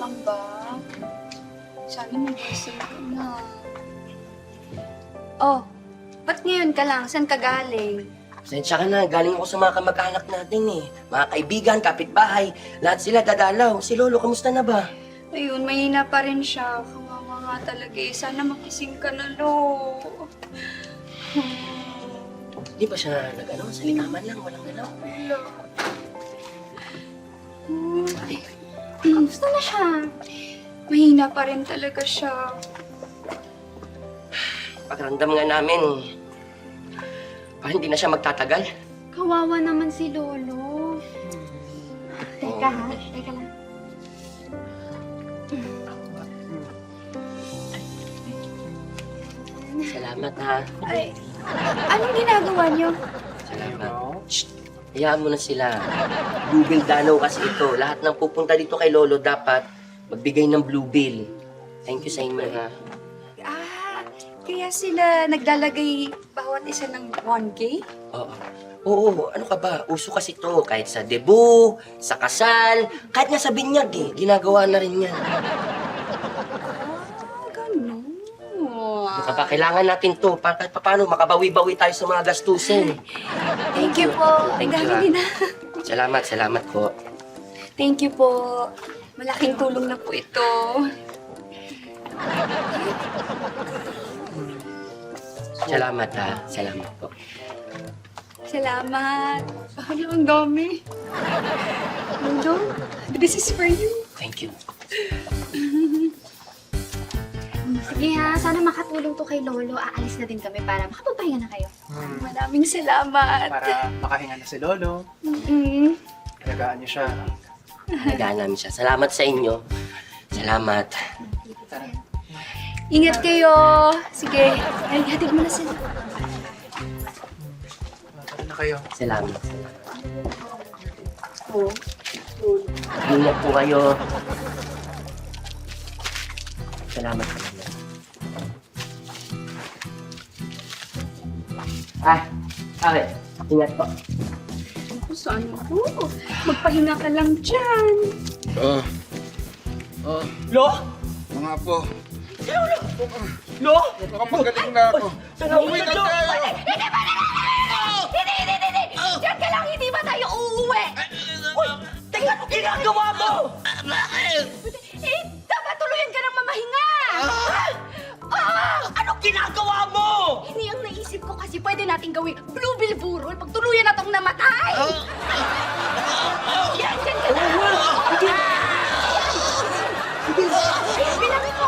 lang ba? Sana mag-isip ka na. Oh, ba't ngayon ka lang? Saan ka galing? Pasensya ka na, galing ako sa mga kamag-anak natin eh. Mga kaibigan, kapitbahay, lahat sila dadalaw. Si Lolo, kamusta na ba? Ayun, mahina pa rin siya. Kawawa nga talaga eh. Sana makising ka na, Lo. Di ba siya nag-ano? Salita man lang, walang galaw. Lo. Ay, kamusta na siya? Mahina pa rin talaga siya. Pagramdam nga namin, parang hindi na siya magtatagal. Kawawa naman si Lolo. Teka ha, teka lang. Salamat ha. Ay, anong ginagawa niyo? Salamat. Shh! Hayaan mo na sila. Blue bill danaw kasi ito. Lahat ng pupunta dito kay Lolo dapat magbigay ng blue bill. Thank you sa inyo ha. Kaya sila naglalagay bawat isa ng 1K? Oo. Oo, ano ka ba? Uso kasi to. Kahit sa debut, sa kasal, kahit nga sa binyag eh. Ginagawa na rin yan. Ganun. Ano ka ba? Kailangan natin to. Kahit paano makabawi-bawi tayo sa mga gastusin. Thank you po. Thank Ang you, dami din na. Salamat po. Thank you po. Malaking tulong na po ito. Salamat ha. Salamat po. Salamat. Ano, ang dami. Lolo, this is for you. Thank you. Sige ha, sana makatulong to kay Lolo. Aalis na din kami para makapagpahinga na kayo. Maraming salamat. Para makahinga na si Lolo. Mm-mm. Alagaan niyo siya. Nagaan namin siya. Salamat sa inyo. Salamat. Tara. Ingat kayo. Sige, ay, hatid mo na sila. Tara na kayo. Salamat. Oh. Ingat po kayo. Salamat. Okay. Ingat po. Ako, saan po? Magpahinga ka lang dyan. Lo! Mga po, Lo! magaling na ako. Uwi na tayo! Diyan ka lang, hindi ba tayo uuwi? Tingnan mo ginagawa mo! Eh, dapat tuluyan ka ng mamahinga! Anong ginagawa mo? Hindi ang naisip ko kasi pwede natin gawin blue bill burol pag tuluyan na tong namatay! Yan, dyan ka lang! Bilangin mo!